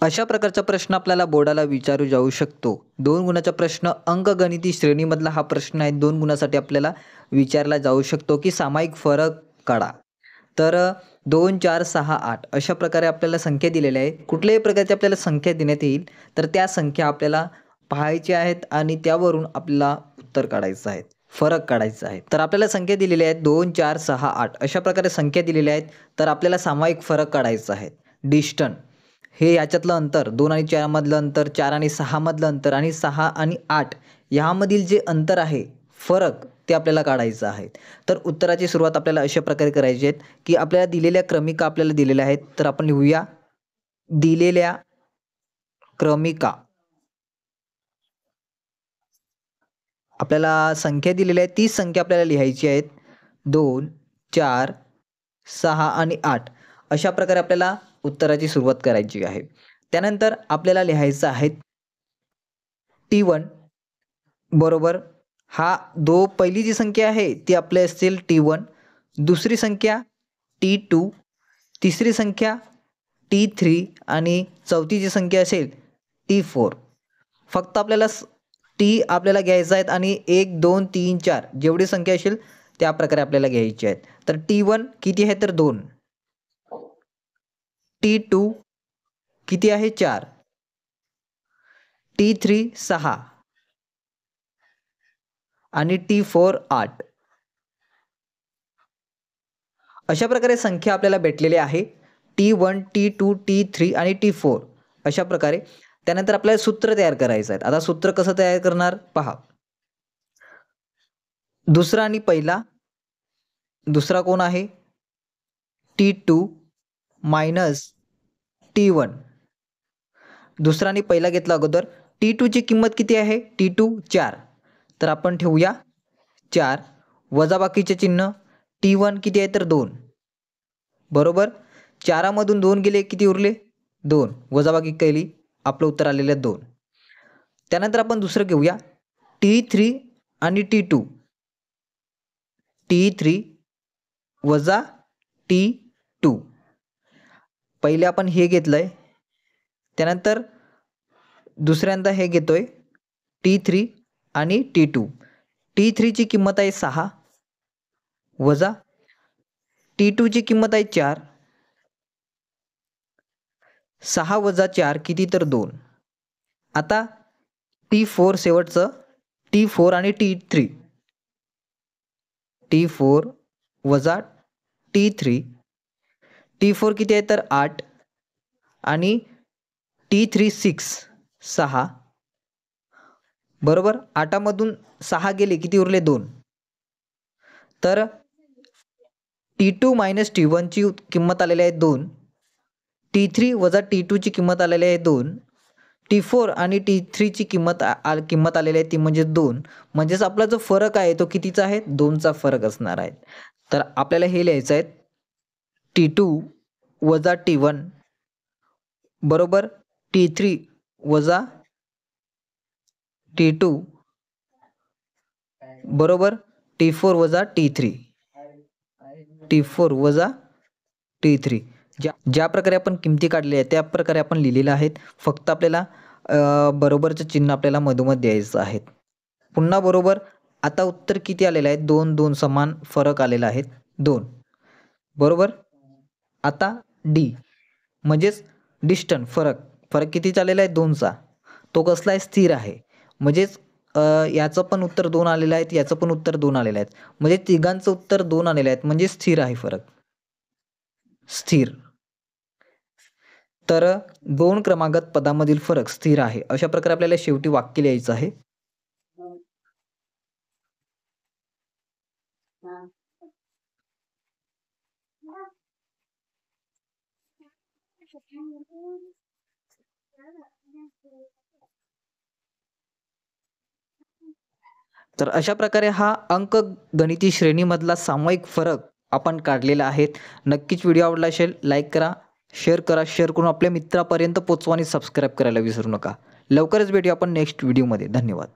अशा प्रकारचा प्रश्न आपल्याला बोर्डाला विचारू जाऊ शकतो। 2 गुणाचा प्रश्न अंकगणिती श्रेणीमधला हा प्रश्न आहे। 2 गुणासाठी आपल्याला विचारला जाऊ शकतो की सामायिक फरक काढा। तर 2, 4, 6, 8 अशा प्रकारे आपल्याला संख्या दिलेल्या आहेत। कुठल्याही प्रकारची आपल्याला संख्या देण्यात येईल तर त्या संख्या आपल्याला पाहायच्या आहेत आणि त्यावरून आपल्याला उत्तर काढायचं आहे, फरक काढायचा आहे। तर आपल्याला संख्या दिलेल्या आहेत 2, 4, 6, 8 अशा प्रकारे संख्या दिलेल्या आहेत। तर आपल्याला सामायिक फरक काढायचा आहे। डिस्टन्स हे याच्यातलं अंतर 2 आणि 4 मधलं अंतर, 4 आणि 6 मधलं अंतर आणि 6 आणि 8 यामधील जे अंतर आहे, फरक ते आपल्याला काढायचं आहे। तर उत्तराची सुरुवात आपल्याला अशा प्रकारे करायची आहे की आपल्याला दिलेल्या क्रमिका आपल्याला दिलेल्या आहेत। तर आपण लिहूया दिलेल्या क्रमिका। आपल्याला संख्या दिलेल्या आहेत, तीच संख्या आपल्याला लिहायची आहेत। 2, 4, 6 आणि 8 अशा प्रकारे आपल्याला उत्तराची सुरुवात करायची आहे। त्यानंतर आपल्याला लिहायचं आहे T1 बरोबर हा पहिली जी संख्या आहे ती आपली असेल T1, दुसरी संख्या T2, तिसरी संख्या T3 आणि चौथी जी संख्या असेल T4। फक्त आपल्याला आपल्याला घ्यायचा आहेत आणि 1, 2, 3, 4 जेवढी संख्या असेल त्या प्रकारे आपल्याला घ्यायची आहेत। तर T1 किती आहे तर 2, T2 किती आहे 4, T3 6 आणि T4 8 अशा प्रकारे संख्या आपल्याला भेटलेली आहे। T1, T2, T3 आणि T4 अशा प्रकारे। त्यानंतर आपल्याला सूत्र तयार करायचं आहे। आता सूत्र कसं तयार करणार पहा। दुसरा आणि पहिला, दुसरा कोण आहे T2 मायनस T1, दुसरा आणि पहिला घेतला अगोदर। T2 ची किंमत किती आहे T2 4, तर आपण ठेवूया 4 वजा बाकीचे चिन्ह। T1 किती आहे तर 2 बरोबर, 4 मधून 2 गेले किती उरले 2 वजाबाकी केली आपलं उत्तर आलेलं आहे 2। त्यानंतर आपण दुसरं घेऊया T3 आणि T2, T3 वजा T2 पहिले आपण हे घेतलंय, त्यानंतर दुसऱ्यांदा हे घेतोय T3 आणि T2। T3 ची किंमत आहे 6 वजा T2 ची किंमत आहे 4, 6 वजा 4 किती तर 2। आता T4 शेवटचं, T4 आणि T3, T4 वजा T3, T4 किती आहे तर 8 आणि T3 6 बरोबर, 8 मधून 6 गेले किती उरले 2। तर T2 मायनस T1 ची किंमत आलेली आहे 2, T3 वजा T2 ची किंमत आलेली आहे 2, T4 आणि T3 ची किंमत आलेली आहे ती म्हणजे 2। म्हणजेच आपला जो फरक आहे तो कितीचा आहे 2चा फरक असणार आहे। तर आपल्याला हे लिहायचं आहे T2 वजा T1 बरोबर T3 वजा T2 बरोबर T4 वजा T3, T4 वजा T3 ज्या प्रकारे आपण किमती काढल्या आहेत त्या प्रकारे आपण लिहिलेल्या आहेत। फक्त आपल्याला बरोबरचं चिन्ह आपल्याला मधोमध द्यायचं आहे। पुन्हा बरोबर, आता उत्तर किती आलेलं आहे 2, 2 समान फरक आलेला आहे 2 बरोबर। आता D म्हणजेच डिस्टन्स फरक किती आलेला आहे 2चा, तो कसला आहे स्थिर आहे। म्हणजेच याचं पण उत्तर 2 आलेलं आहे, याचं पण उत्तर 2 आलेलं आहे, म्हणजे तिघांचं उत्तर 2 आलेलं आहे, म्हणजे स्थिर आहे फरक स्थिर। तर 2 क्रमागत पदामधील फरक स्थिर आहे अशा प्रकारे आपल्याला शेवटी वाक्य लिहायचं आहे। तर अशा प्रकारे हा अंकगणिती श्रेणीमधला सामायिक फरक आपण काढलेला आहे। नक्कीच व्हिडिओ आवडला असेल लाईक करा, शेअर करून आपल्या मित्रापर्यंत पोहोचवा आणि सबस्क्राईब करायला विसरू नका। लवकरच भेटूया आपण नेक्स्ट व्हिडिओमध्ये। धन्यवाद।